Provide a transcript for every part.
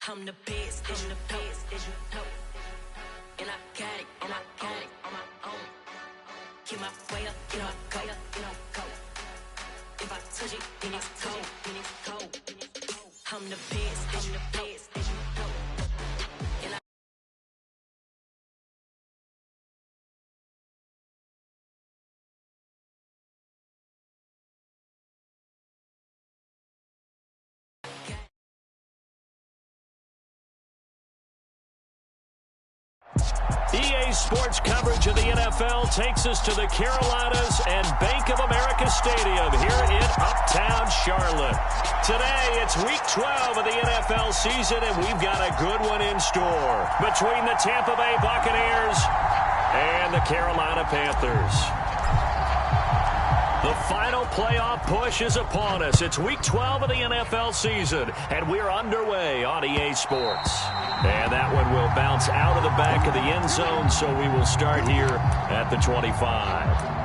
I'm the best, I'm the best, as you know. And I got it, and I got it on my own. Get my way up, get my go, go. If I touch it, then it's cold, then it's cold. I'm the best, I'm the best, as you know. And I EA Sports coverage of the NFL takes us to the Carolinas and Bank of America Stadium here in Uptown Charlotte. Today, it's Week 12 of the NFL season, and we've got a good one in store between the Tampa Bay Buccaneers and the Carolina Panthers. The final playoff push is upon us. It's Week 12 of the NFL season, and we're underway on EA Sports. And that one will bounce out of the back of the end zone, so we will start here at the 25.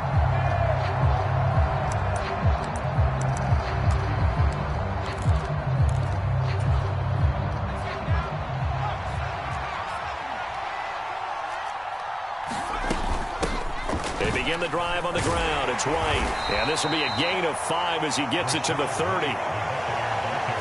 They begin the drive on the ground. It's White. And this will be a gain of 5 as he gets it to the 30.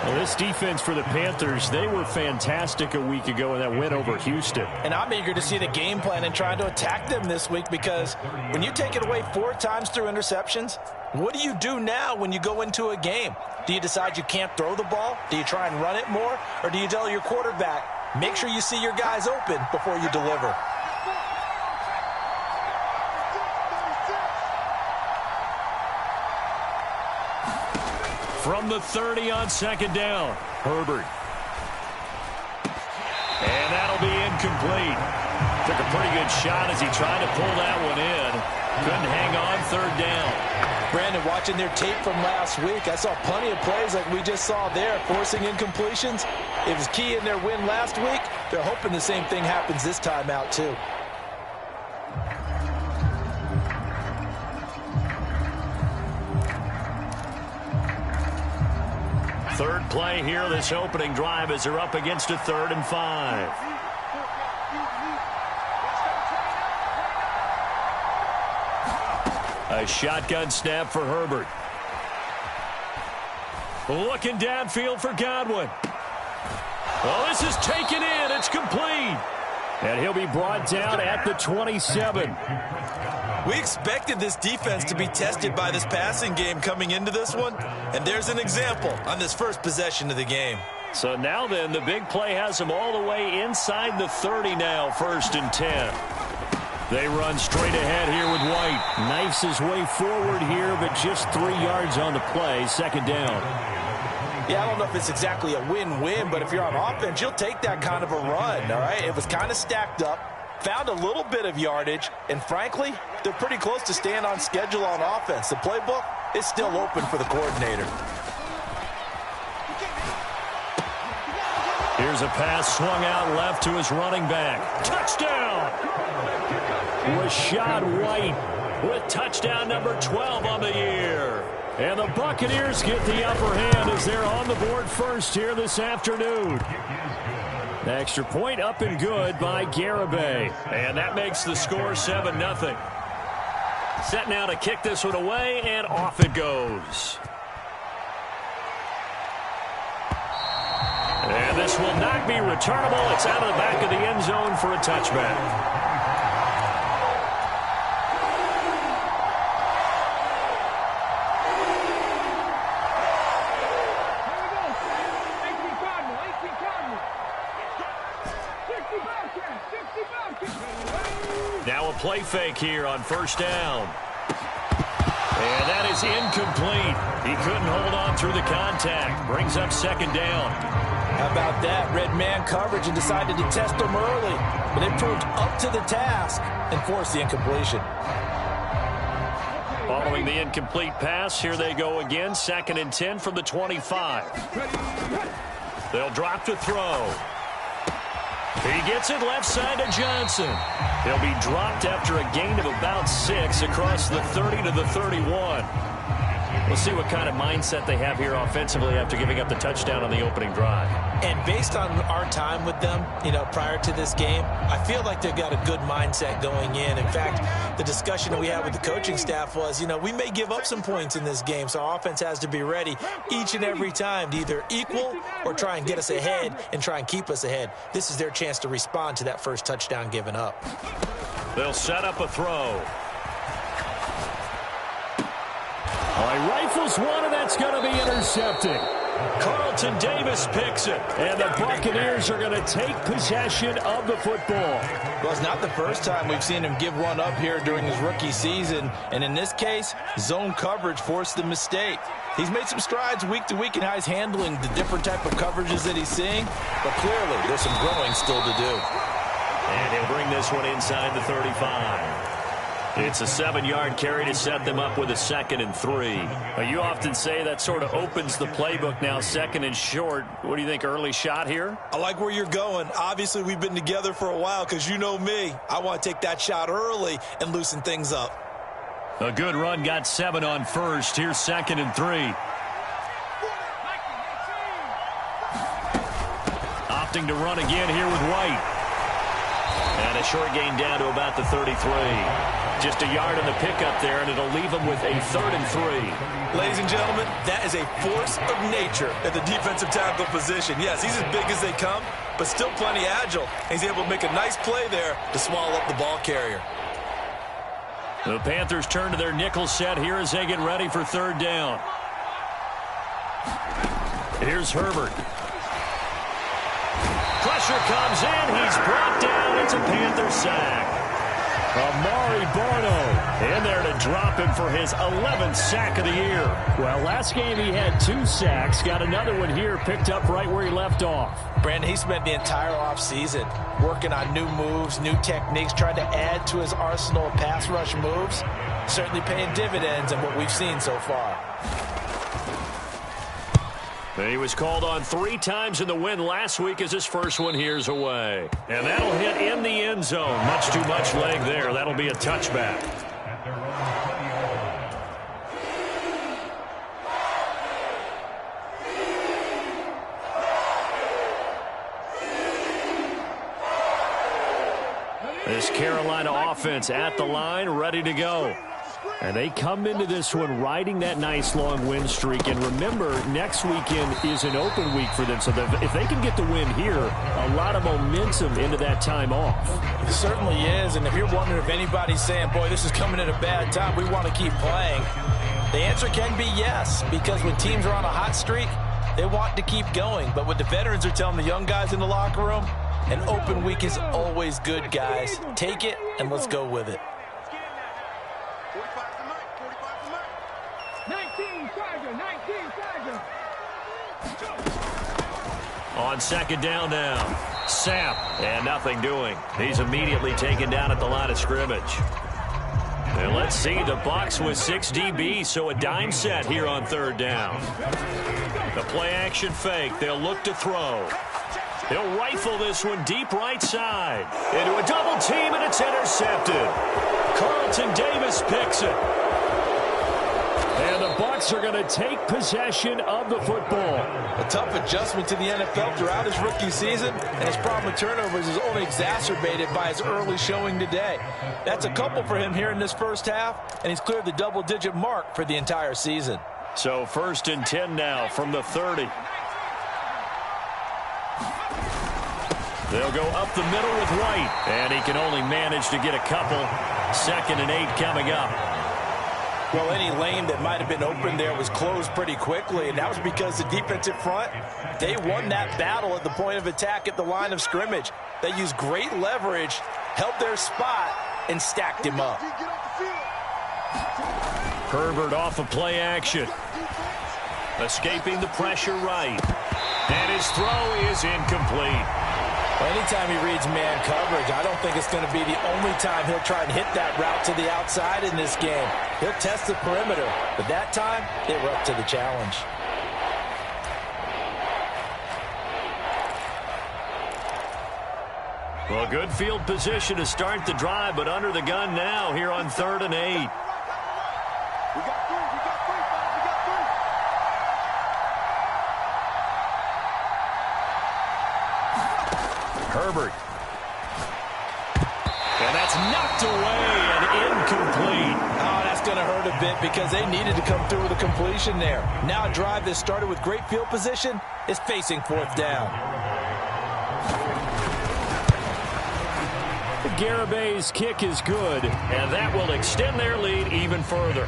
Well, this defense for the Panthers, they were fantastic a week ago in that win over Houston. And I'm eager to see the game plan and trying to attack them this week, because when you take it away 4 times through interceptions, what do you do now when you go into a game? Do you decide you can't throw the ball? Do you try and run it more? Or do you tell your quarterback, make sure you see your guys open before you deliver? From the 30 on second down, Herbert. And that'll be incomplete. Took a pretty good shot as he tried to pull that one in. Couldn't hang on third down. Brandon, watching their tape from last week, I saw plenty of plays like we just saw there, forcing incompletions. It was key in their win last week. They're hoping the same thing happens this time out, too. Third play here, this opening drive, as they're up against a 3rd and 5. A shotgun snap for Herbert. Looking downfield for Godwin. Well, this is taken in. It's complete. And he'll be brought down at the 27. We expected this defense to be tested by this passing game coming into this one, and there's an example on this first possession of the game. So now then, the big play has him all the way inside the 30 now, 1st and 10. They run straight ahead here with White. Knifes his way forward here, but just 3 yards on the play, 2nd down. Yeah, I don't know if it's exactly a win-win, but if you're on offense, you'll take that kind of a run, all right? It was kind of stacked up, found a little bit of yardage, and frankly, they're pretty close to staying on schedule on offense. The playbook is still open for the coordinator. Here's a pass swung out left to his running back. Touchdown! Rashad White with touchdown number 12 on the year. And the Buccaneers get the upper hand as they're on the board first here this afternoon. The extra point up and good by Garibay. And that makes the score 7-0. Set now to kick this one away, and off it goes. And this will not be returnable. It's out of the back of the end zone for a touchback. Now a play fake here on 1st down. And that is incomplete. He couldn't hold on through the contact. Brings up 2nd down. How about that? Red man coverage and decided to test them early. But they proved up to the task and forced the incompletion. Following the incomplete pass, here they go again. 2nd and 10 from the 25. They'll drop to throw. He gets it left side to Johnson. He'll be dropped after a gain of about 6 across the 30 to the 31. We'll see what kind of mindset they have here offensively after giving up the touchdown on the opening drive. And based on our time with them, prior to this game, I feel like they've got a good mindset going in. In fact, the discussion that we had with the coaching staff was, we may give up some points in this game, so our offense has to be ready each and every time to either equal or try and get us ahead and try and keep us ahead. This is their chance to respond to that first touchdown given up. They'll set up a throw. All right, rifles one, and that's going to be intercepted. Carlton Davis picks it. And the Buccaneers are going to take possession of the football. Well, it's not the first time we've seen him give one up here during his rookie season. And in this case, zone coverage forced the mistake. He's made some strides week to week in how he's handling the different type of coverages that he's seeing. But clearly, there's some growing still to do. And he'll bring this one inside the 35. It's a 7-yard carry to set them up with a 2nd and 3. Well, you often say that sort of opens the playbook now, 2nd and short. What do you think, early shot here? I like where you're going. Obviously, we've been together for a while because you know me. I want to take that shot early and loosen things up. A good run, got 7 on first. Here's 2nd and 3. Opting to run again here with White. And a short gain down to about the 33. Just a yard on the pickup there, and it'll leave them with a 3rd and 3. Ladies and gentlemen, that is a force of nature at the defensive tackle position. Yes, he's as big as they come, but still plenty agile. He's able to make a nice play there to swallow up the ball carrier. The Panthers turn to their nickel set here as they get ready for 3rd down. Here's Herbert. Pressure comes in. He's brought down. It's a Panther sack. Amari Barno in there to drop him for his 11th sack of the year. Well, last game he had 2 sacks. Got another one here, picked up right where he left off. Brandon, he spent the entire offseason working on new moves, new techniques, trying to add to his arsenal of pass rush moves. Certainly paying dividends in what we've seen so far. He was called on 3 times in the win last week as his first one here's away. And that'll hit in the end zone. Much too much leg there. That'll be a touchback. This Carolina offense at the line, ready to go. And they come into this one riding that nice long win streak. And remember, next weekend is an open week for them. So if they can get the win here, a lot of momentum into that time off. It certainly is. And if you're wondering if anybody's saying, boy, this is coming at a bad time, we want to keep playing, the answer can be yes. Because when teams are on a hot streak, they want to keep going. But what the veterans are telling the young guys in the locker room, an open week is always good, guys. Take it and let's go with it. 19 Tiger. On 2nd down now. Sapp, and nothing doing. He's immediately taken down at the line of scrimmage. And let's see, the Bucs with 6 DBs, so a dime set here on 3rd down. The play action fake. They'll look to throw. He'll rifle this one deep right side. Into a double team, and it's intercepted. Carlton Davis picks it. And the Bucs are going to take possession of the football. A tough adjustment to the NFL throughout his rookie season, and his problem with turnovers is only exacerbated by his early showing today. That's a couple for him here in this first half, and he's cleared the double-digit mark for the entire season. So 1st and 10 now from the 30. They'll go up the middle with White, and he can only manage to get a couple. 2nd and 8 coming up. Well, any lane that might have been open there was closed pretty quickly, and that was because the defensive front, they won that battle at the point of attack at the line of scrimmage. They used great leverage, held their spot, and stacked him up. Herbert off of play action. Escaping the pressure right. And his throw is incomplete. Anytime he reads man coverage, I don't think it's going to be the only time he'll try and hit that route to the outside in this game. He'll test the perimeter, but that time, they were up to the challenge. Well, good field position to start the drive, but under the gun now here on 3rd and 8. Herbert. And that's knocked away and incomplete. Oh, that's going to hurt a bit because they needed to come through with a completion there. Now a drive that started with great field position is facing fourth down. Garibay's kick is good, and that will extend their lead even further.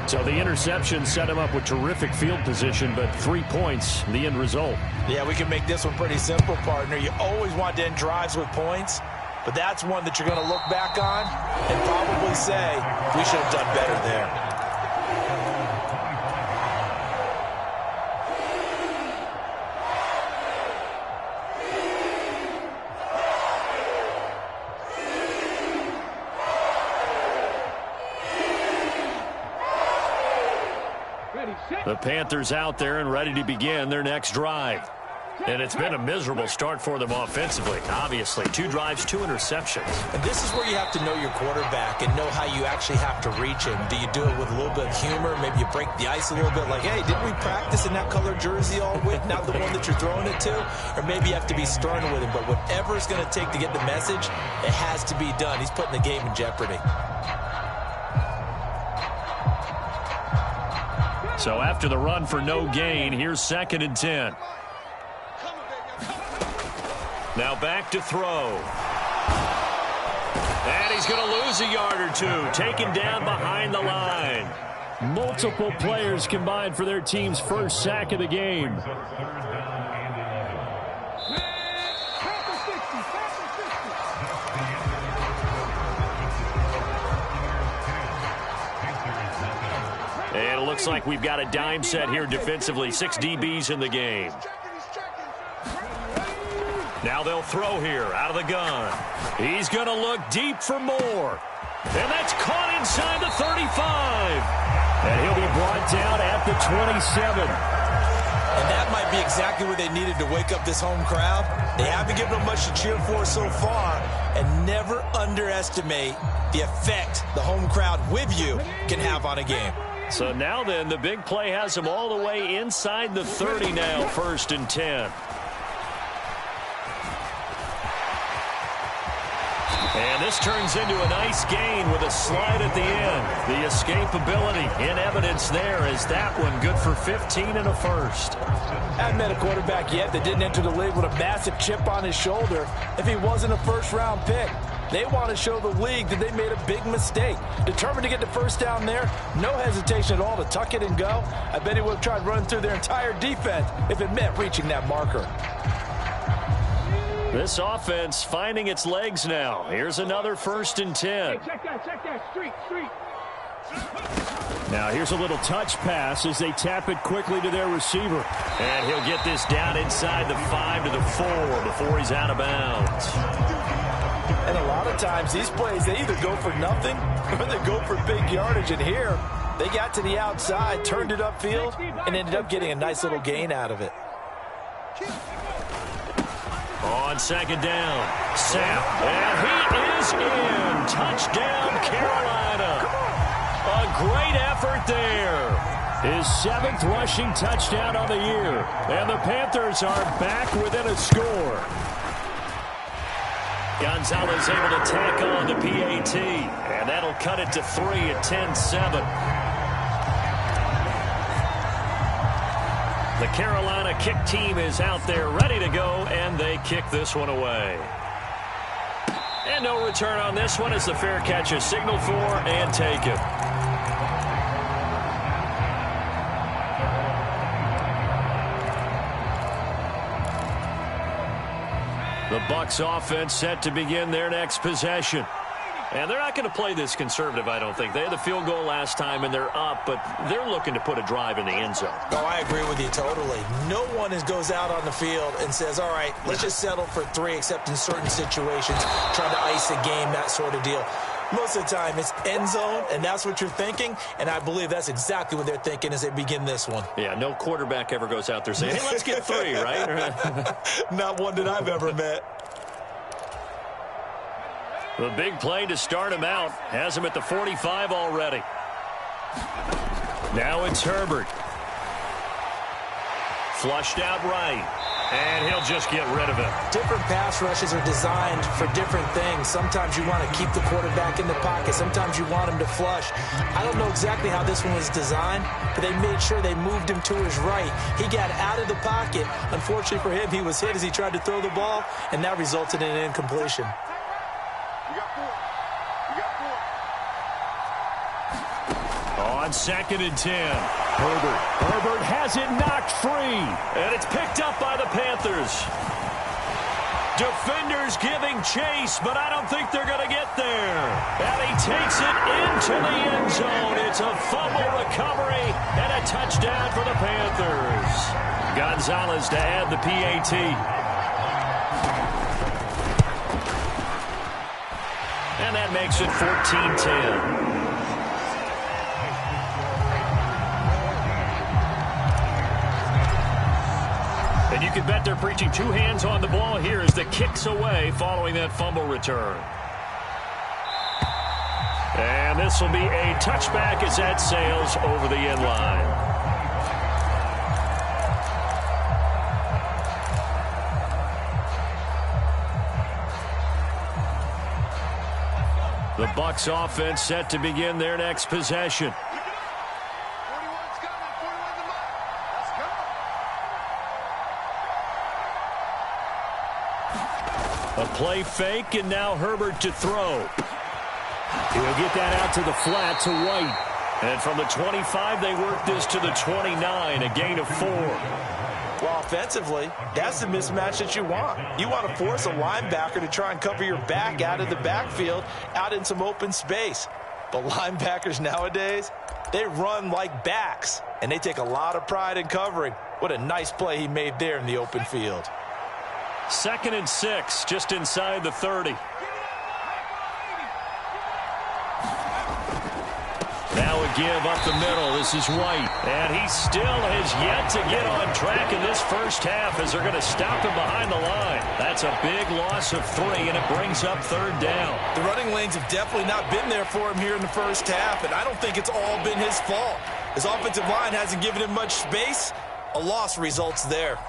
So the interception set him up with terrific field position, but 3 points, the end result. Yeah, we can make this one pretty simple, partner. You always want to end drives with points, but that's one that you're going to look back on and probably say, we should have done better there. The Panthers out there and ready to begin their next drive. And it's been a miserable start for them offensively. Obviously, 2 drives, 2 interceptions. And this is where you have to know your quarterback and know how you actually have to reach him. Do you do it with a little bit of humor? Maybe you break the ice a little bit like, hey, didn't we practice in that color jersey all week? Not the one that you're throwing it to? Or maybe you have to be stern with him. But whatever it's going to take to get the message, it has to be done. He's putting the game in jeopardy. So after the run for no gain, here's 2nd and 10. Now back to throw. And he's going to lose a yard or 2, taken down behind the line. Multiple players combined for their team's first sack of the game. And it looks like we've got a dime set here defensively. 6 DBs in the game. Now they'll throw here out of the gun. He's going to look deep for more. And that's caught inside the 35. And he'll be brought down at the 27. And that might be exactly what they needed to wake up this home crowd. They haven't given them much to cheer for so far. And never underestimate the effect the home crowd with you can have on a game. So now then, the big play has them all the way inside the 30 now, 1st and 10. And this turns into a nice gain with a slide at the end. The escapability in evidence there is that one good for 15 and a first. Haven't met a quarterback yet that didn't enter the league with a massive chip on his shoulder if he wasn't a first-round pick. They want to show the league that they made a big mistake. Determined to get the first down there, no hesitation at all to tuck it and go. I bet he would have tried running through their entire defense if it meant reaching that marker. This offense finding its legs now. Here's another 1st and 10. Hey, check that. Street. Now here's a little touch pass as they tap it quickly to their receiver. And he'll get this down inside the 5 to the 4 before he's out of bounds. And a lot of times these plays, they either go for nothing or they go for big yardage. And here, they got to the outside, turned it upfield, and ended up getting a nice little gain out of it. On 2nd down, Sapp, and he is in. Touchdown, Carolina. A great effort there. His 7th rushing touchdown on the year. And the Panthers are back within a score. Gonzalez able to tack on the PAT, and that'll cut it to 3 at 10-7. The Carolina kick team is out there ready to go, and they kick this one away. And no return on this one as the fair catch is signaled for and taken. The Bucs offense set to begin their next possession. And they're not going to play this conservative, I don't think. They had the field goal last time, and they're up, but they're looking to put a drive in the end zone. Oh, I agree with you totally. No one goes out on the field and says, all right, let's just settle for 3, except in certain situations, trying to ice a game, that sort of deal. Most of the time, it's end zone, and that's what you're thinking, and I believe that's exactly what they're thinking as they begin this one. Yeah, no quarterback ever goes out there saying, hey, let's get 3, right? Not one that I've ever met. The big play to start him out has him at the 45 already. Now it's Herbert. Flushed out right. And he'll just get rid of it. Different pass rushes are designed for different things. Sometimes you want to keep the quarterback in the pocket. Sometimes you want him to flush. I don't know exactly how this one was designed, but they made sure they moved him to his right. He got out of the pocket. Unfortunately for him, he was hit as he tried to throw the ball, and that resulted in an incompletion. On 2nd and 10. Herbert has it knocked free. And it's picked up by the Panthers. Defenders giving chase, but I don't think they're going to get there. And he takes it into the end zone. It's a fumble recovery and a touchdown for the Panthers. Gonzalez to add the PAT. And that makes it 14-10. And you can bet they're preaching two hands on the ball here as the kick's away following that fumble return. And this will be a touchback as that sails over the end line. The Bucs offense set to begin their next possession. A play fake, and now Herbert to throw. He'll get that out to the flat to White. And from the 25, they work this to the 29, a gain of 4. Well, offensively, that's the mismatch that you want. You want to force a linebacker to try and cover your back out of the backfield, out in some open space. But linebackers nowadays, they run like backs, and they take a lot of pride in covering. What a nice play he made there in the open field. 2nd and 6, just inside the 30. Now a give up the middle. This is White. And he still has yet to get on track in this first half as they're going to stop him behind the line. That's a big loss of 3, and it brings up 3rd down. The running lanes have definitely not been there for him here in the first half, and I don't think it's all been his fault. His offensive line hasn't given him much space. A loss results there.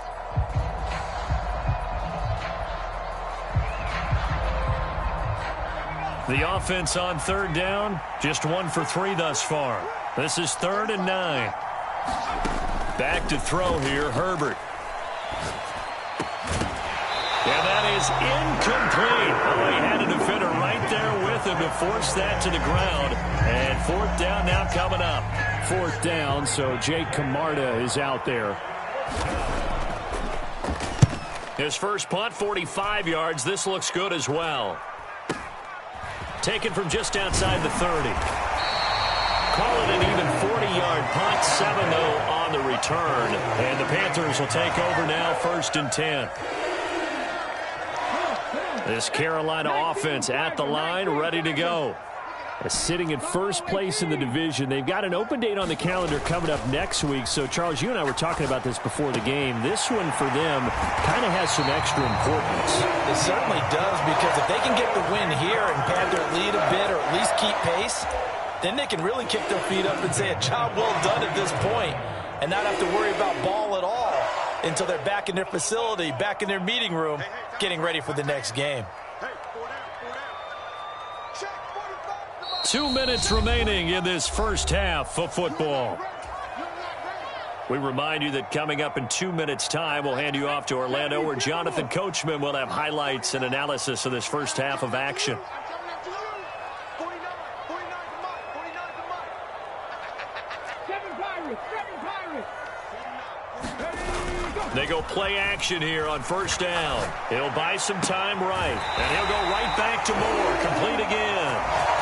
The offense on 3rd down, just 1 for 3 thus far. This is 3rd and 9. Back to throw here, Herbert. And that is incomplete. Oh, he had a defender right there with him to force that to the ground. And 4th down now coming up. 4th down, so Jake Camarda is out there. His first punt, 45 yards. This looks good as well. Taken from just outside the 30. Call it an even 40-yard punt, 7-0 on the return. And the Panthers will take over now, 1st and 10. This Carolina offense at the line, ready to go. Sitting in first place in the division. They've got an open date on the calendar coming up next week. So, Charles, you and I were talking about this before the game. This one for them kind of has some extra importance. It certainly does, because if they can get the win here and pad their lead a bit or at least keep pace, then they can really kick their feet up and say a job well done at this point and not have to worry about ball at all until they're back in their facility, back in their meeting room, getting ready for the next game. 2 minutes remaining in this first half of football. We remind you that coming up in 2 minutes' time, we'll hand you off to Orlando, where Jonathan Coachman will have highlights and analysis of this first half of action. They go play action here on 1st down. He'll buy some time right. And he'll go right back to Moore. Complete again.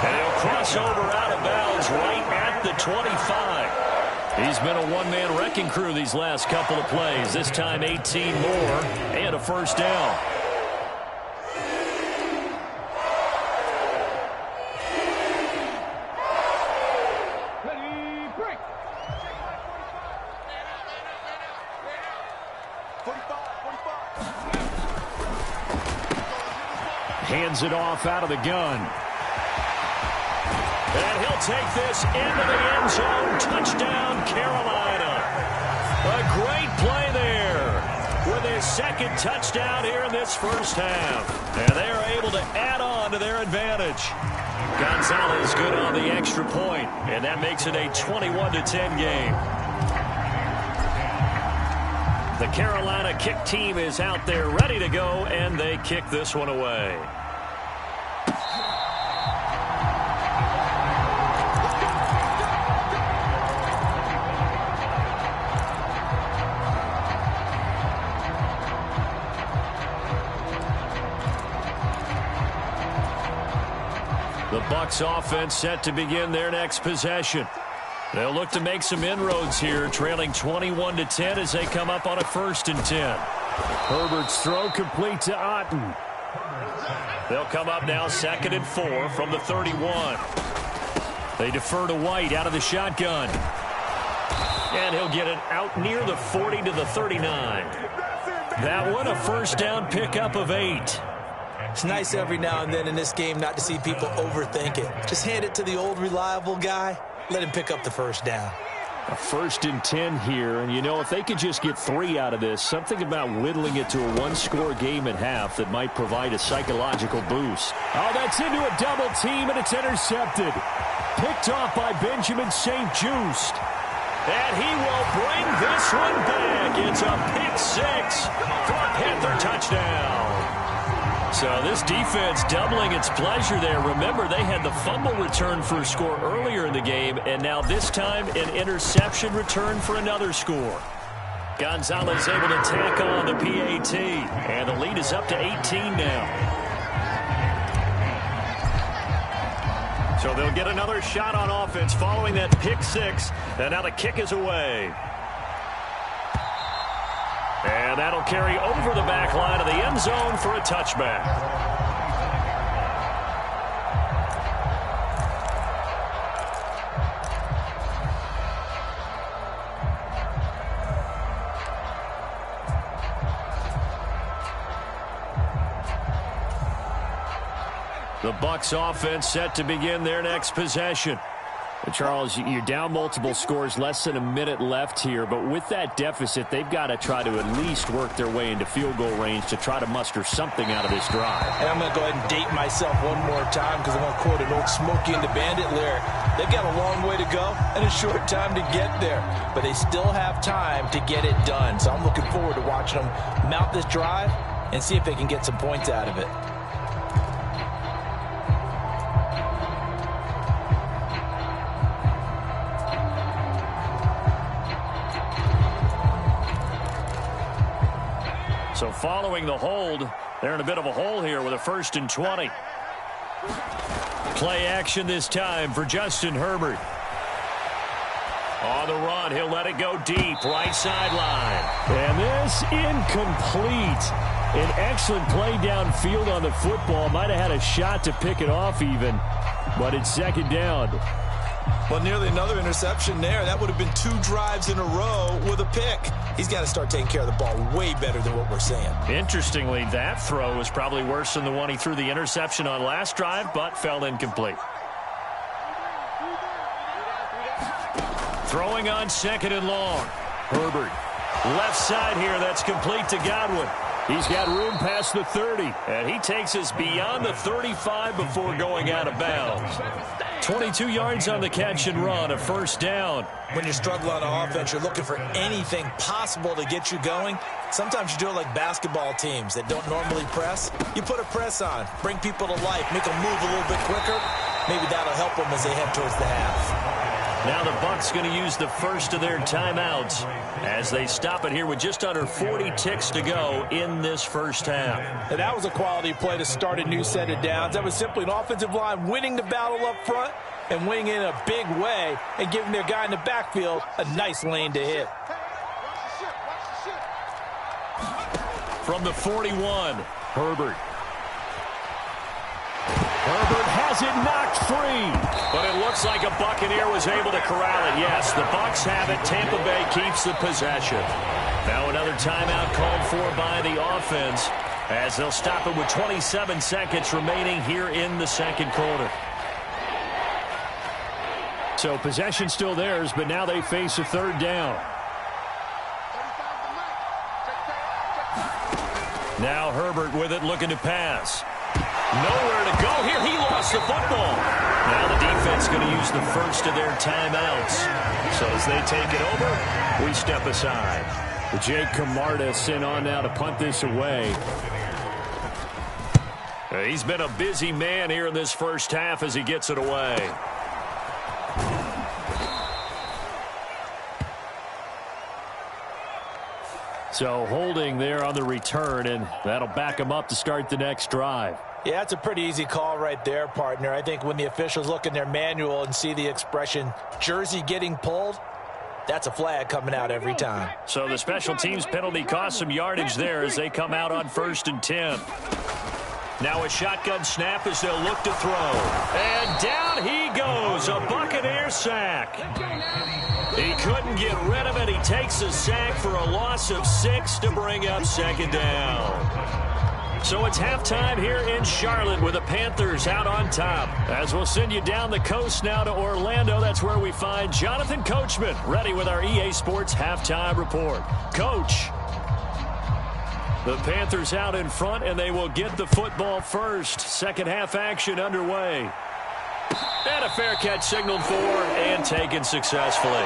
And he'll cross over out of bounds right at the 25. He's been a one-man wrecking crew these last couple of plays. This time 18 more and a 1st down. Hands it off out of the gun. And he'll take this into the end zone. Touchdown, Carolina. A great play there with his second touchdown here in this first half. And they are able to add on to their advantage. Gonzalez good on the extra point, and that makes it a 21-10 game. The Carolina kick team is out there ready to go, and they kick this one away. The Bucs offense set to begin their next possession. They'll look to make some inroads here, trailing 21-10 as they come up on a 1st and 10. Herbert's throw complete to Otten. They'll come up now 2nd and 4 from the 31. They defer to White out of the shotgun. And he'll get it out near the 40 to the 39. That one a first down pickup of 8. It's nice every now and then in this game not to see people overthink it. Just hand it to the old reliable guy. Let him pick up the first down. A 1st and 10 here, and you know, if they could just get 3 out of this, something about whittling it to a one-score game at half that might provide a psychological boost. Oh, that's into a double team, and it's intercepted. Picked off by Benjamin St-Juste. And he will bring this one back. It's a pick 6 for a Panther touchdown. So this defense doubling its pleasure there. Remember, they had the fumble return for a score earlier in the game, and now this time an interception return for another score. Gonzalez able to tack on the PAT, and the lead is up to 18 now. So they'll get another shot on offense following that pick 6, and now the kick is away. And that'll carry over the back line of the end zone for a touchback. The Bucs offense set to begin their next possession. Charles, you're down multiple scores, less than a minute left here, but with that deficit, they've got to try to at least work their way into field goal range to try to muster something out of this drive. And I'm going to go ahead and date myself one more time because I'm going to quote an old Smokey and the Bandit lyric. They've got a long way to go and a short time to get there, but they still have time to get it done. So I'm looking forward to watching them mount this drive and see if they can get some points out of it. So following the hold, they're in a bit of a hole here with a 1st and 20. Play action this time for Justin Herbert. On the run, he'll let it go deep, right sideline. And this incomplete. An excellent play downfield on the football. Might have had a shot to pick it off even, but it's 2nd down. Well, nearly another interception there. That would have been 2 drives in a row with a pick. He's got to start taking care of the ball way better than what we're seeing. Interestingly, that throw was probably worse than the one he threw the interception on last drive, but fell incomplete. Throwing on 2nd and long. Herbert. Left side here, that's complete to Godwin. He's got room past the 30. And he takes us beyond the 35 before going out of bounds. 22 yards on the catch and run, a 1st down. When you struggle on offense, you're looking for anything possible to get you going. Sometimes you do it like basketball teams that don't normally press. You put a press on, bring people to life, make them move a little bit quicker. Maybe that'll help them as they head towards the half. Now the Bucs going to use the first of their timeouts as they stop it here with just under 40 ticks to go in this first half. And that was a quality play to start a new set of downs. That was simply an offensive line winning the battle up front and winning in a big way and giving their guy in the backfield a nice lane to hit. From the 41, Herbert. Herbert has it knocked free. But it looks like a Buccaneer was able to corral it. Yes, the Bucs have it. Tampa Bay keeps the possession. Now another timeout called for by the offense as they'll stop it with 27 seconds remaining here in the 2nd quarter. So possession still theirs, but now they face a 3rd down. Now Herbert with it, looking to pass. Nowhere to go here. He lost the football. Now the defense going to use the first of their timeouts. So as they take it over, we step aside. Jake Camarda sent on now to punt this away. He's been a busy man here in this first half as he gets it away. So holding there on the return, and that'll back him up to start the next drive. Yeah, that's a pretty easy call right there, partner. I think when the officials look in their manual and see the expression jersey getting pulled, that's a flag coming out every time. So the special teams penalty cost some yardage there as they come out on 1st and 10. Now a shotgun snap as they'll look to throw. And down he goes, a Buccaneer sack. He couldn't get rid of it. He takes a sack for a loss of 6 to bring up 2nd down. So it's halftime here in Charlotte with the Panthers out on top. As we'll send you down the coast now to Orlando, that's where we find Jonathan Coachman ready with our EA Sports halftime report. Coach. The Panthers out in front, and they will get the football first. Second half action underway. And a fair catch signaled for and taken successfully.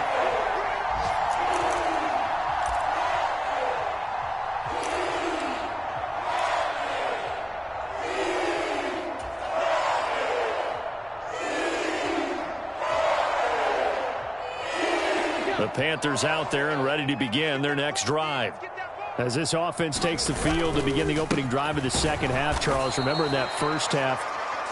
The Panthers out there and ready to begin their next drive. As this offense takes the field to begin the opening drive of the second half, Charles, remember in that first half,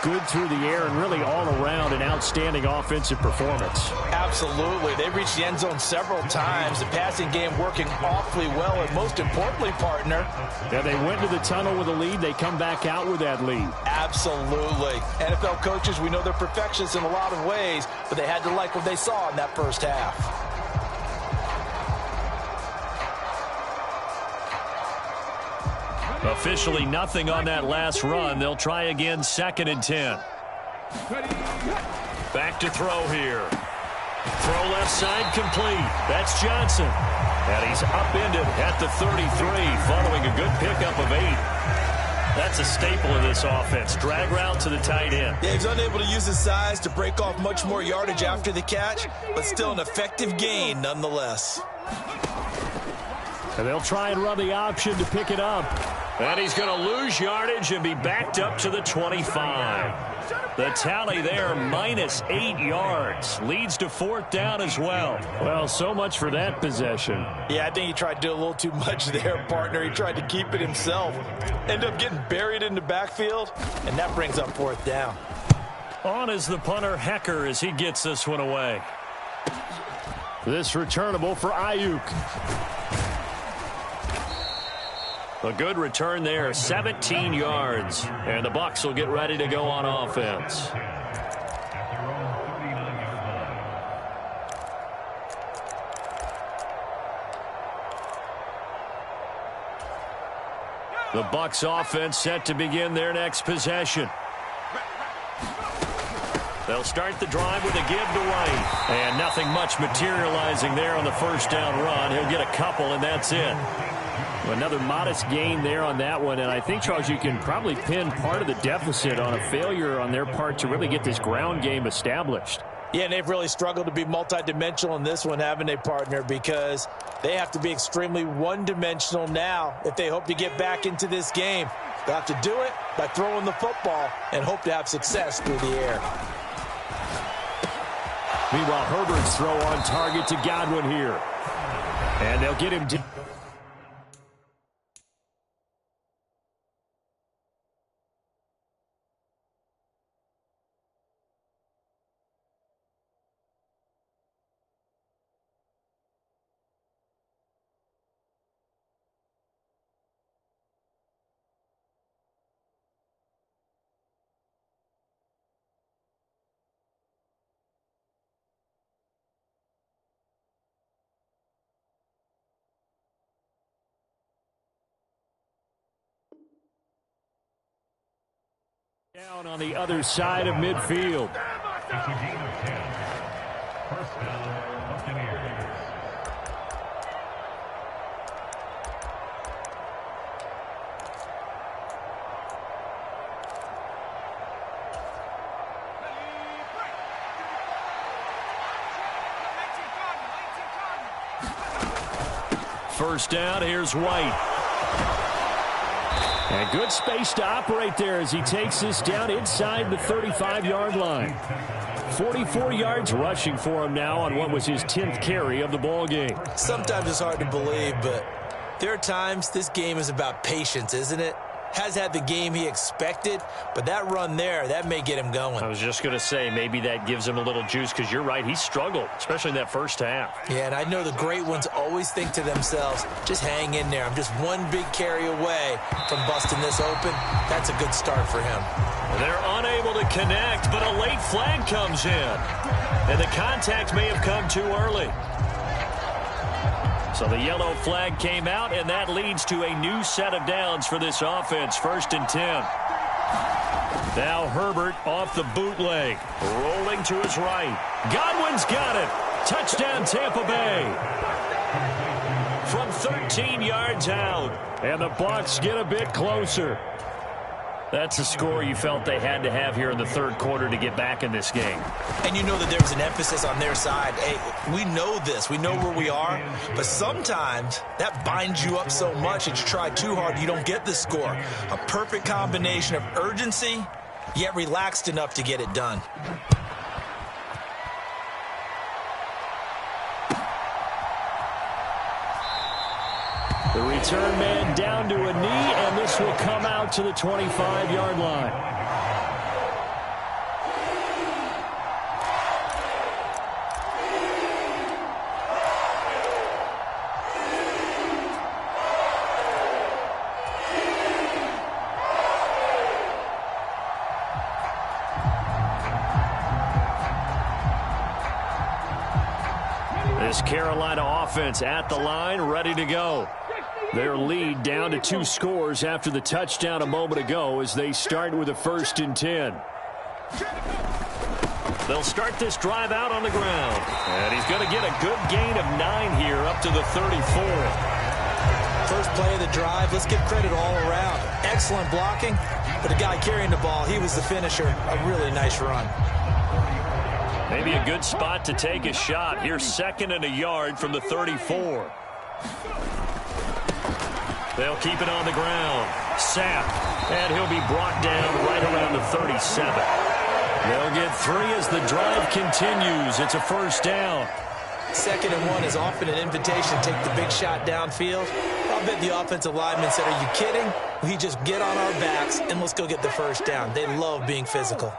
good through the air and really all around an outstanding offensive performance. Absolutely. They reached the end zone several times. The passing game working awfully well, and most importantly, partner. Yeah, they went to the tunnel with a lead. They come back out with that lead. Absolutely. NFL coaches, we know they're perfectionists in a lot of ways, but they had to like what they saw in that first half. Officially nothing on that last run. They'll try again 2nd and 10. Back to throw here. Throw left side complete. That's Johnson. And he's upended at the 33 following a good pickup of 8. That's a staple of this offense. Drag route to the tight end. Yeah, he's unable to use his size to break off much more yardage after the catch, but still an effective gain nonetheless. And they'll try and run the option to pick it up. And he's going to lose yardage and be backed up to the 25. The tally there, minus 8 yards. Leads to 4th down as well. Well, so much for that possession. Yeah, I think he tried to do a little too much there, partner. He tried to keep it himself. Ended up getting buried in the backfield, and that brings up 4th down. On is the punter, Hecker, as he gets this one away. This returnable for Ayuk. A good return there, 17 yards. And the Bucs will get ready to go on offense. The Bucs offense set to begin their next possession. They'll start the drive with a give to White. And nothing much materializing there on the first down run. He'll get a couple, and that's it. Another modest gain there on that one, and I think, Charles, you can probably pin part of the deficit on a failure on their part to really get this ground game established. Yeah, and they've really struggled to be multidimensional in this one, haven't they, partner? Because they have to be extremely one-dimensional now if they hope to get back into this game. They'll have to do it by throwing the football and hope to have success through the air. Meanwhile, Herbert's throw on target to Godwin here. And they'll get him to... down on the other side of midfield. First down, here's White. And good space to operate there as he takes this down inside the 35-yard line. 44 yards rushing for him now on what was his 10th carry of the ball game. Sometimes it's hard to believe, but there are times this game is about patience, isn't it? Has had the game he expected, but that run there, that may get him going. I was just going to say, maybe that gives him a little juice, because you're right, he struggled, especially in that first half. Yeah, and I know the great ones always think to themselves, just hang in there. I'm just one big carry away from busting this open. That's a good start for him. They're unable to connect, but a late flag comes in. And the contact may have come too early. So the yellow flag came out, and that leads to a new set of downs for this offense. 1st and 10. Now Herbert off the bootleg. Rolling to his right. Godwin's got it. Touchdown, Tampa Bay. From 13 yards out. And the Bucs get a bit closer. That's a score you felt they had to have here in the third quarter to get back in this game. And you know that there's an emphasis on their side. Hey, we know this. We know where we are. But sometimes that binds you up so much that you try too hard, you don't get the score. A perfect combination of urgency, yet relaxed enough to get it done. The return man down to a knee, and this will come out to the 25-yard line. This Carolina offense at the line, ready to go. Their lead down to 2 scores after the touchdown a moment ago as they start with a 1st and 10. They'll start this drive out on the ground. And he's going to get a good gain of 9 here up to the 34. First play of the drive, let's give credit all around. Excellent blocking, but the guy carrying the ball, he was the finisher. A really nice run. Maybe a good spot to take a shot. Here's 2nd and a yard from the 34. They'll keep it on the ground. Sapp, and he'll be brought down right around the 37. They'll get 3 as the drive continues. It's a 1st down. 2nd and 1 is often an invitation to take the big shot downfield. I'll bet the offensive lineman said, are you kidding? We just get on our backs and let's go get the 1st down. They love being physical.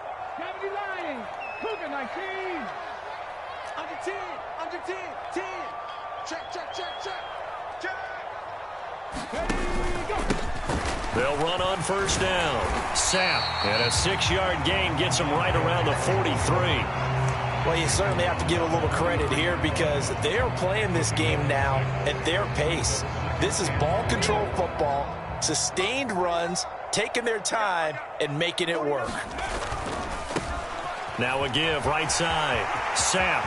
They'll run on 1st down. Sapp, and a 6-yard gain gets him right around the 43. Well, you certainly have to give a little credit here because they are playing this game now at their pace. This is ball control football, sustained runs, taking their time, and making it work. Now a give right side. Sapp,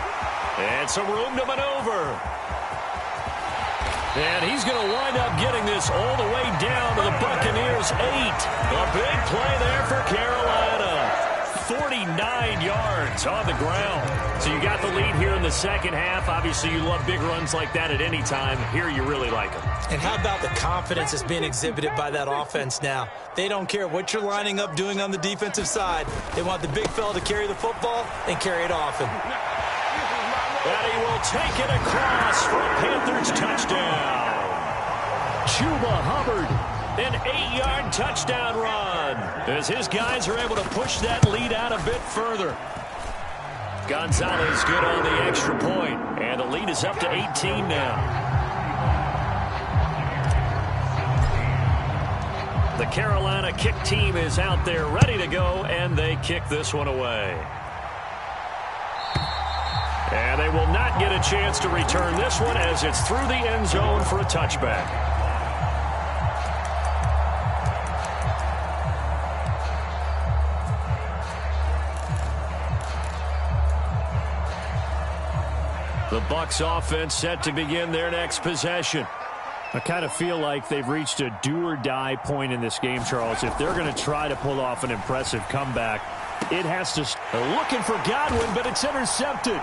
and some room to maneuver. And he's going to wind up getting this all the way down to the Buccaneers' 8. A big play there for Carolina. 49 yards on the ground. So you got the lead here in the second half. Obviously, you love big runs like that at any time. Here, you really like them. And how about the confidence that's being exhibited by that offense now? They don't care what you're lining up doing on the defensive side. They want the big fella to carry the football and carry it often. And he will take it across for a Panthers touchdown. Chuba Hubbard, an 8-yard touchdown run, as his guys are able to push that lead out a bit further. Gonzalez good on the extra point, and the lead is up to 18 now. The Carolina kick team is out there ready to go, and they kick this one away. And they will not get a chance to return this one as it's through the end zone for a touchback. The Bucs offense set to begin their next possession. I kind of feel like they've reached a do-or-die point in this game, Charles. If they're going to try to pull off an impressive comeback, it has to... Looking for Godwin, but it's intercepted.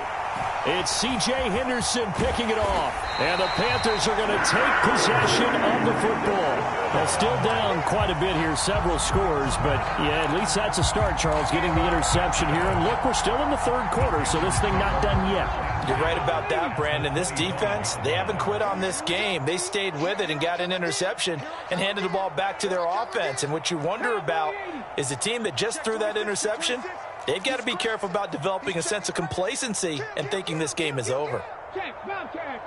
It's C.J. Henderson picking it off. And the Panthers are going to take possession of the football. Well, still down quite a bit here, several scores. But, yeah, at least that's a start, Charles, getting the interception here. And, look, we're still in the third quarter, so this thing not done yet. You're right about that, Brandon. This defense, they haven't quit on this game. They stayed with it and got an interception and handed the ball back to their offense. And what you wonder about is the team that just threw that interception, they've got to be careful about developing a sense of complacency and thinking this game is over. Check, Bobcat.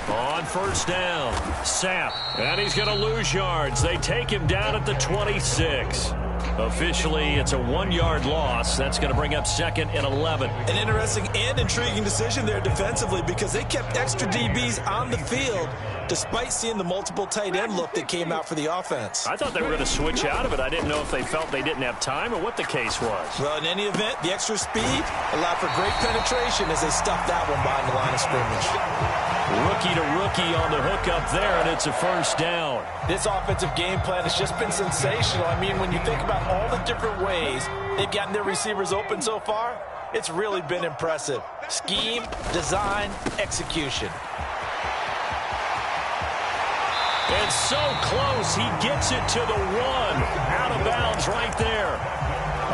On first down, Sapp, and he's going to lose yards. They take him down at the 26. Officially, it's a 1-yard loss. That's going to bring up 2nd and 11. An interesting and intriguing decision there defensively because they kept extra DBs on the field despite seeing the multiple tight end look that came out for the offense. I thought they were going to switch out of it. I didn't know if they felt they didn't have time or what the case was. Well, in any event, the extra speed allowed for great penetration as they stuffed that one behind the line of scrimmage. Rookie to rookie on the hook up there, and it's a first down. This offensive game plan has just been sensational. I mean, when you think about all the different ways they've gotten their receivers open so far, it's really been impressive. Scheme, design, execution. And so close, he gets it to the 1. Out of bounds right there.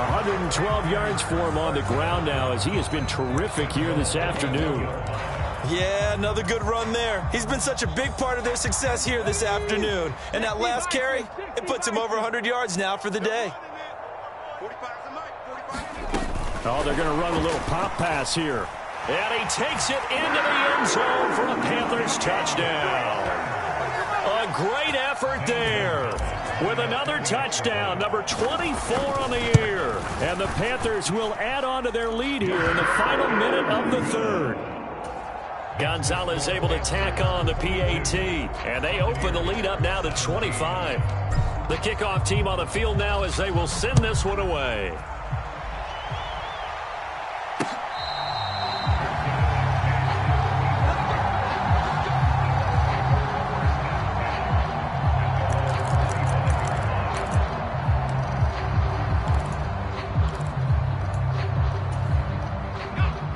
112 yards for him on the ground now as he has been terrific here this afternoon. Yeah, another good run there. He's been such a big part of their success here this afternoon. And that last carry, it puts him over 100 yards now for the day. Oh, they're going to run a little pop pass here. And he takes it into the end zone for a Panthers touchdown. A great effort there with another touchdown, number 24 on the year. And the Panthers will add on to their lead here in the final minute of the third. Gonzalez able to tack on the PAT, and they open the lead up now to 25. The kickoff team on the field now as they will send this one away.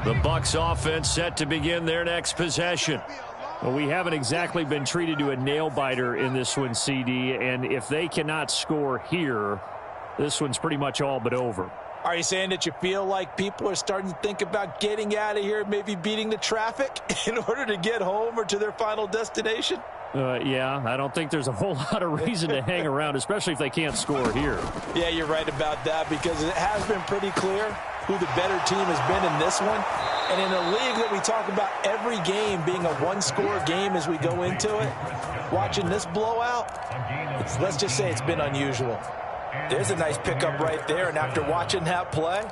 The Bucs offense set to begin their next possession. Well, we haven't exactly been treated to a nail-biter in this one, CD, and if they cannot score here, this one's pretty much all but over. Are you saying that you feel like people are starting to think about getting out of here, maybe beating the traffic in order to get home or to their final destination? Yeah, I don't think there's a whole lot of reason to hang around, especially if they can't score here. Yeah, you're right about that because it has been pretty clear who the better team has been in this one. And in a league that we talk about every game being a one-score game as we go into it, watching this blowout, let's just say it's been unusual. There's a nice pickup right there, and after watching that play,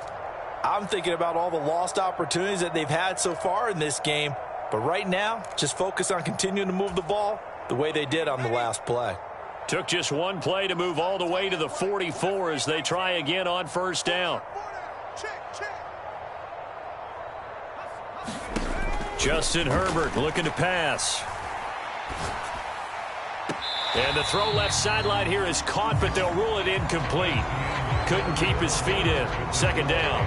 I'm thinking about all the lost opportunities that they've had so far in this game. But right now, just focus on continuing to move the ball the way they did on the last play. Took just one play to move all the way to the 44 as they try again on first down. Justin Herbert looking to pass. And the throw left sideline here is caught, but they'll rule it incomplete. Couldn't keep his feet in. Second down.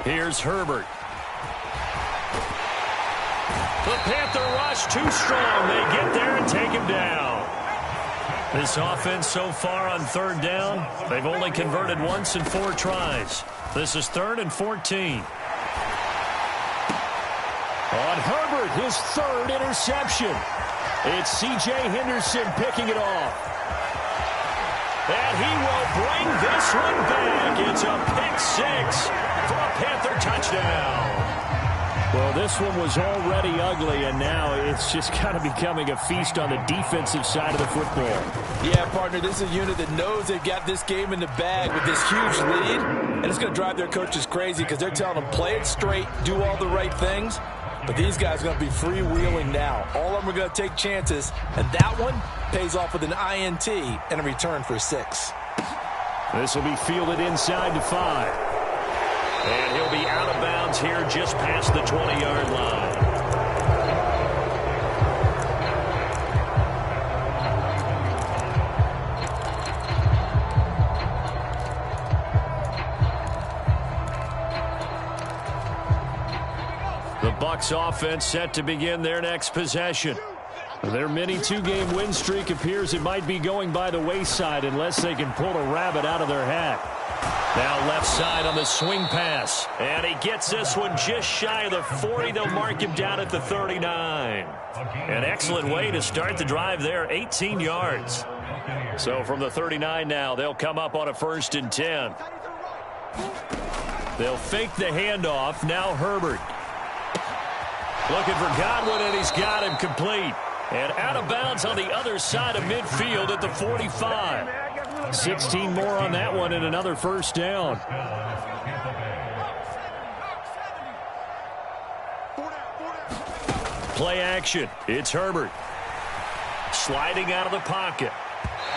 Here's Herbert. The Panther rush too strong. They get there and take him down. This offense so far on third down, they've only converted once in 4 tries. This is 3rd and 14. On Herbert, his 3rd interception. It's C.J. Henderson picking it off. And he will bring this one back. It's a pick 6 for a Panther touchdown. Well, this one was already ugly, and now it's just kind of becoming a feast on the defensive side of the football. Yeah, partner, this is a unit that knows they've got this game in the bag with this huge lead, and it's going to drive their coaches crazy because they're telling them play it straight, do all the right things. But these guys are going to be freewheeling now. All of them are going to take chances, and that one pays off with an INT and a return for 6. This will be fielded inside to 5. And he'll be out of bounds here just past the 20-yard line. The Bucs offense set to begin their next possession. Their mini 2-game win streak appears it might be going by the wayside unless they can pull a rabbit out of their hat. Now left side on the swing pass. And he gets this one just shy of the 40. They'll mark him down at the 39. An excellent way to start the drive there, 18 yards. So from the 39 now, they'll come up on a 1st and 10. They'll fake the handoff. Now Herbert. Looking for Godwin, and he's got him complete. And out of bounds on the other side of midfield at the 45. 16 more on that one and another 1st down. Play action. It's Herbert. Sliding out of the pocket.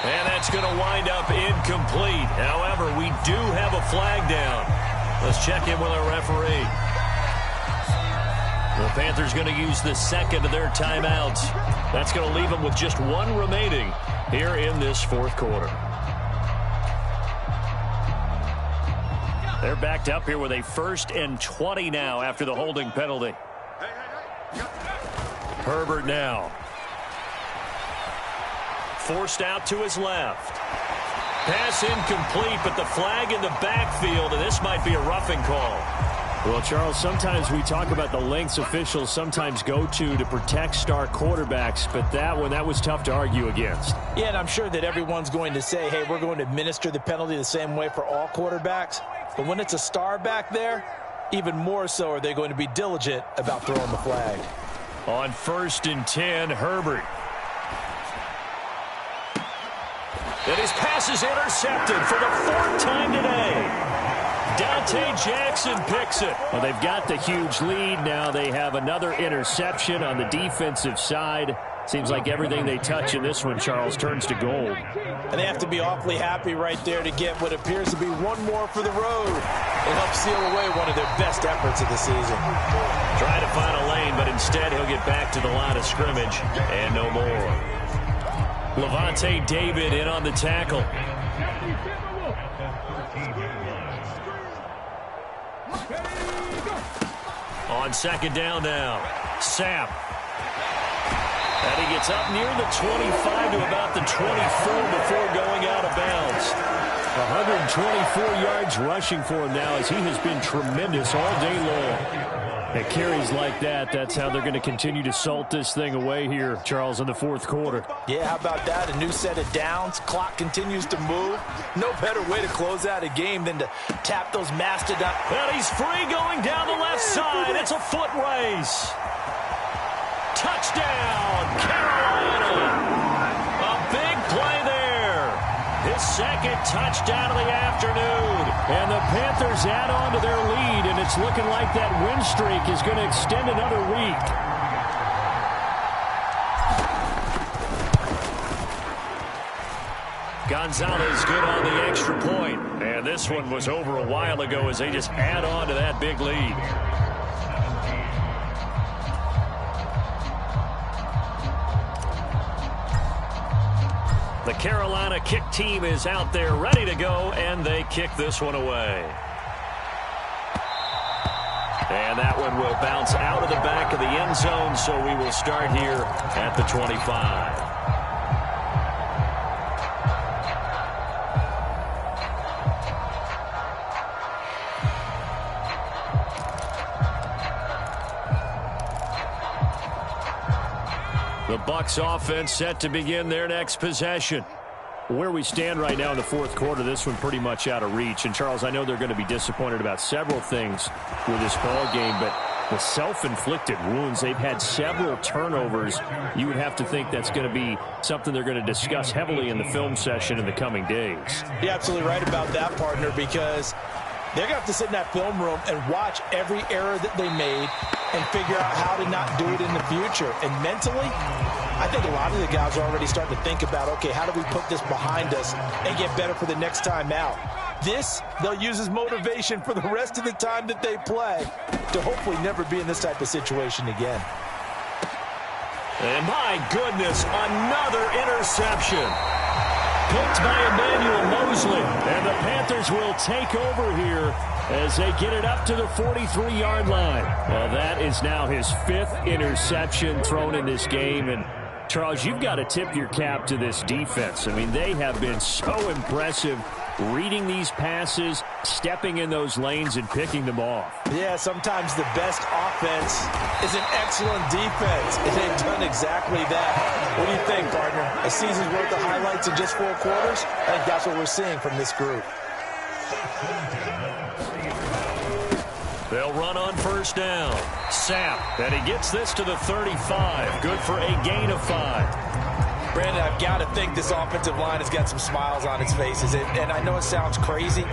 And that's going to wind up incomplete. However, we do have a flag down. Let's check in with our referee. The Panthers going to use the second of their timeouts. That's going to leave them with just one remaining here in this 4th quarter. They're backed up here with a 1st and 20 now after the holding penalty. Herbert now. Forced out to his left. Pass incomplete, but the flag in the backfield, and this might be a roughing call. Well, Charles, sometimes we talk about the lengths officials sometimes go to protect star quarterbacks, but that one, that was tough to argue against. Yeah, and I'm sure that everyone's going to say, hey, we're going to administer the penalty the same way for all quarterbacks. But when it's a star back there, even more so are they going to be diligent about throwing the flag. On 1st and 10, Herbert. And his pass is intercepted for the 4th time today. Dante Jackson picks it. Well, they've got the huge lead. Now they have another interception on the defensive side. Seems like everything they touch in this one, Charles, turns to gold. And they have to be awfully happy right there to get what appears to be one more for the road. It'll help seal away one of their best efforts of the season. Try to find a lane, but instead he'll get back to the line of scrimmage and no more. Levante David in on the tackle. On 2nd down now, Sapp. And he gets up near the 25 to about the 24 before going out of bounds. 124 yards rushing for him now as he has been tremendous all day long. And carries like that, that's how they're going to continue to salt this thing away here, Charles, in the 4th quarter. Yeah, how about that? A new set of downs. Clock continues to move. No better way to close out a game than to tap those mastodon. And he's free going down the left side. It's a foot race. Touchdown, Carolina. A big play there. His 2nd touchdown of the afternoon. And the Panthers add on to their lead, and it's looking like that win streak is going to extend another week. Gonzalez good on the extra point. And this one was over a while ago as they just add on to that big lead. The Carolina kick team is out there ready to go, and they kick this one away. And that one will bounce out of the back of the end zone, so we will start here at the 25. The Bucs offense set to begin their next possession. Where we stand right now in the 4th quarter, this one pretty much out of reach. And, Charles, I know they're going to be disappointed about several things with this ball game, but The self-inflicted wounds, they've had several turnovers. You would have to think that's going to be something they're going to discuss heavily in the film session in the coming days. You're absolutely right about that, partner, because they're going to have to sit in that film room and watch every error that they made and figure out how to not do it in the future. And mentally, I think a lot of the guys are already starting to think about, okay, how do we put this behind us and get better for the next time out? This, they'll use as motivation for the rest of the time that they play to hopefully never be in this type of situation again. And my goodness, another interception. Picked by Emmanuel Mosley. And the Panthers will take over here as they get it up to the 43-yard line. Well, that is now his 5th interception thrown in this game. And Charles, you've got to tip your cap to this defense. I mean, they have been so impressive reading these passes, stepping in those lanes, and picking them off. Yeah, sometimes the best offense is an excellent defense, and they've done exactly that. What do you think, partner? A season's worth of highlights in just 4 quarters? I think that's what we're seeing from this group. They'll run on first down. Sapp, and he gets this to the 35. Good for a gain of 5. Brandon, I've got to think this offensive line has got some smiles on its faces. And I know it sounds crazy,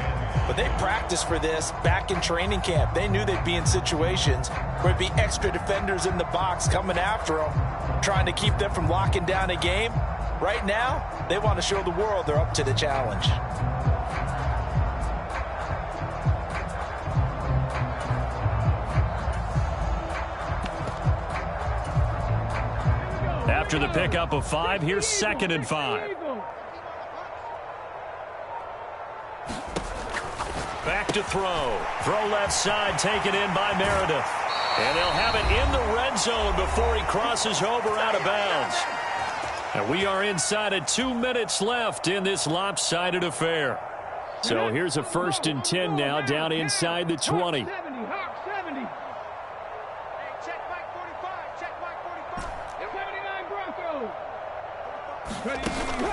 but they practiced for this back in training camp. They knew they'd be in situations where it'd be extra defenders in the box coming after them, trying to keep them from locking down a game. Right now, they want to show the world they're up to the challenge. After the pickup of 5, here's 2nd and 5. Back to throw. Throw left side, taken in by Meredith. And they'll have it in the red zone before he crosses over out of bounds. And we are inside of 2 minutes left in this lopsided affair. So here's a 1st and 10 now, down inside the 20.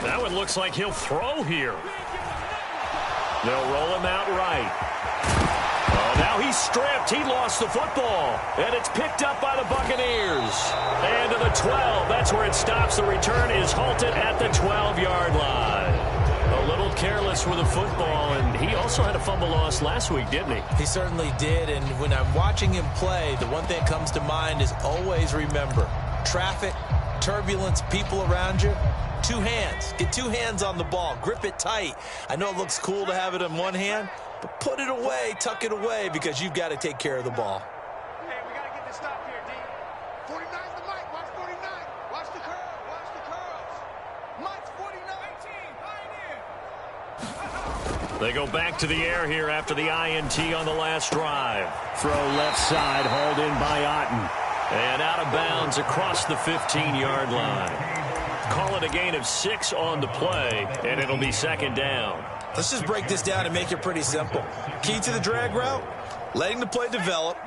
That one looks like he'll throw here. They'll roll him out right. Oh, now he's stripped. He lost the football. And it's picked up by the Buccaneers. And to the 12. That's where it stops. The return is halted at the 12-yard line. A little careless with the football, and he also had a fumble loss last week, didn't he? He certainly did, and when I'm watching him play, the one thing that comes to mind is always remember, traffic, turbulence, people around you. 2 hands. Get 2 hands on the ball. Grip it tight. I know it looks cool to have it in one hand, but put it away, tuck it away, because you've got to take care of the ball. Hey, we got to get this stop here, D. 49's the mic. Watch 49. Watch the curl. Watch the curls. Mike's 49. Pioneer. They go back to the air here after the INT on the last drive. Throw left side, hauled in by Otten. And out of bounds across the 15-yard line. Call it a gain of 6 on the play, and it'll be 2nd down. Let's just break this down and make it pretty simple. Key to the drag route, letting the play develop,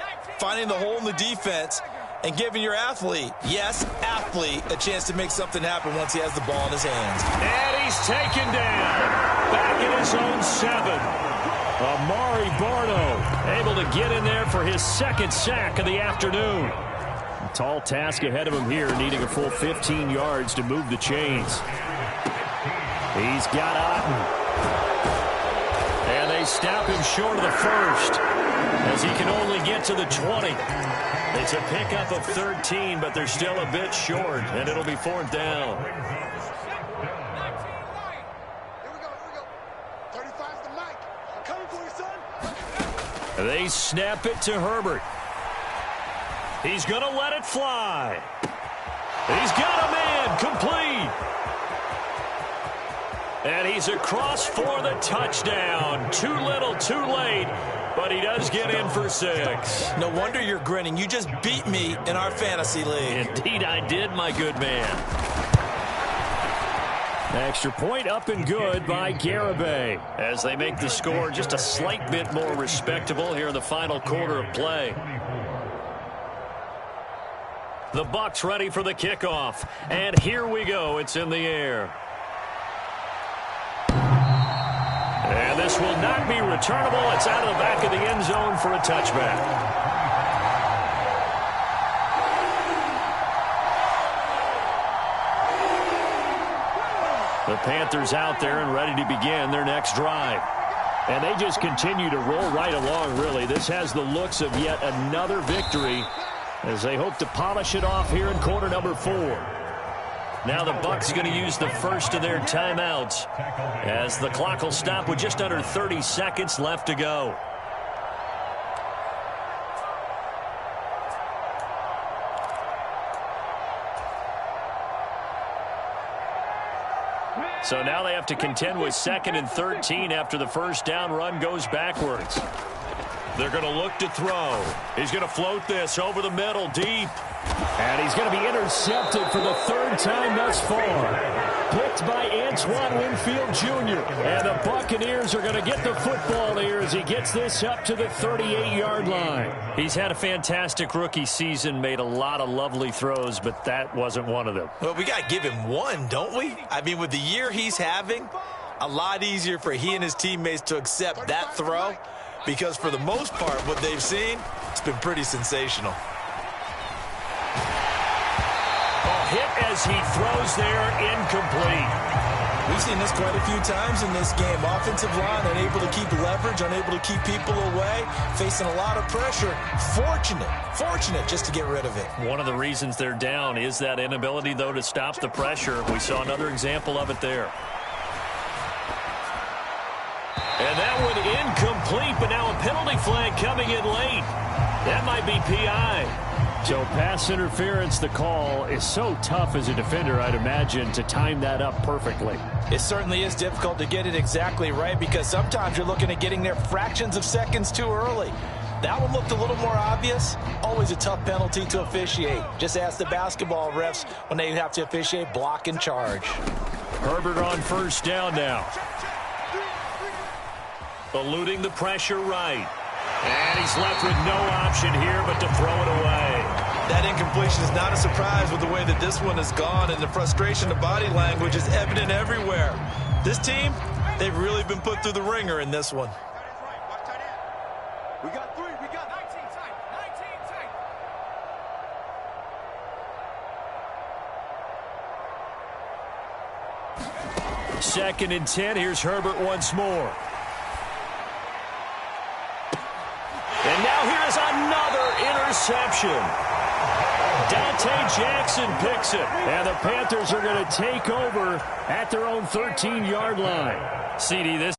finding the hole in the defense, and giving your athlete, yes, athlete, a chance to make something happen once he has the ball in his hands. And he's taken down. Back in his own 7. Amari Barno able to get in there for his 2nd sack of the afternoon. Tall task ahead of him here, needing a full 15 yards to move the chains. He's got Otten. And they stop him short of the 1st as he can only get to the 20. It's a pickup of 13, but they're still a bit short, and it'll be 4th down. Here we go. 35's the mic. I'm coming for you, son. They snap it to Herbert. He's going to let it fly. He's got a man complete. And he's across for the touchdown. Too little, too late, but he does get in for 6. No wonder you're grinning. You just beat me in our fantasy league. Indeed I did, my good man. Extra point up and good by Garibay as they make the score just a slight bit more respectable here in the final quarter of play. The Bucs ready for the kickoff. And here we go. It's in the air. And this will not be returnable. It's out of the back of the end zone for a touchback. The Panthers out there and ready to begin their next drive. And they just continue to roll right along, really. This has the looks of yet another victory as they hope to polish it off here in quarter number 4. Now the Bucs going to use the first of their timeouts as the clock will stop with just under 30 seconds left to go. So now they have to contend with 2nd and 13 after the first down run goes backwards. They're going to look to throw. He's going to float this over the middle, deep. And he's going to be intercepted for the 3rd time thus far. Picked by Antoine Winfield Jr. And the Buccaneers are going to get the football here as he gets this up to the 38-yard line. He's had a fantastic rookie season, made a lot of lovely throws, but that wasn't one of them. Well, we got to give him one, don't we? I mean, with the year he's having, a lot easier for he and his teammates to accept that throw because for the most part, what they've seen, it's been pretty sensational. Hit as he throws there, incomplete. We've seen this quite a few times in this game. Offensive line unable to keep leverage, unable to keep people away, facing a lot of pressure. Fortunate just to get rid of it. One of the reasons they're down is that inability, though, to stop the pressure. We saw another example of it there. And that one incomplete, but now a penalty flag coming in late. That might be PI. So pass interference, the call is so tough as a defender, I'd imagine, to time that up perfectly. It certainly is difficult to get it exactly right because sometimes you're looking at getting there fractions of seconds too early. That one looked a little more obvious. Always a tough penalty to officiate. Just ask the basketball refs when they have to officiate block and charge. Herbert on first down now. Eluding the pressure right. And he's left with no option here but to throw it away. That incompletion is not a surprise with the way that this one has gone, and the frustration of body language is evident everywhere. This team, they've really been put through the ringer in this one. We got 3. We got 19 tight. 19 tight. 2nd and 10. Here's Herbert once more. And now here is another interception. Dante Jackson picks it. And the Panthers are going to take over at their own 13-yard line. CD, this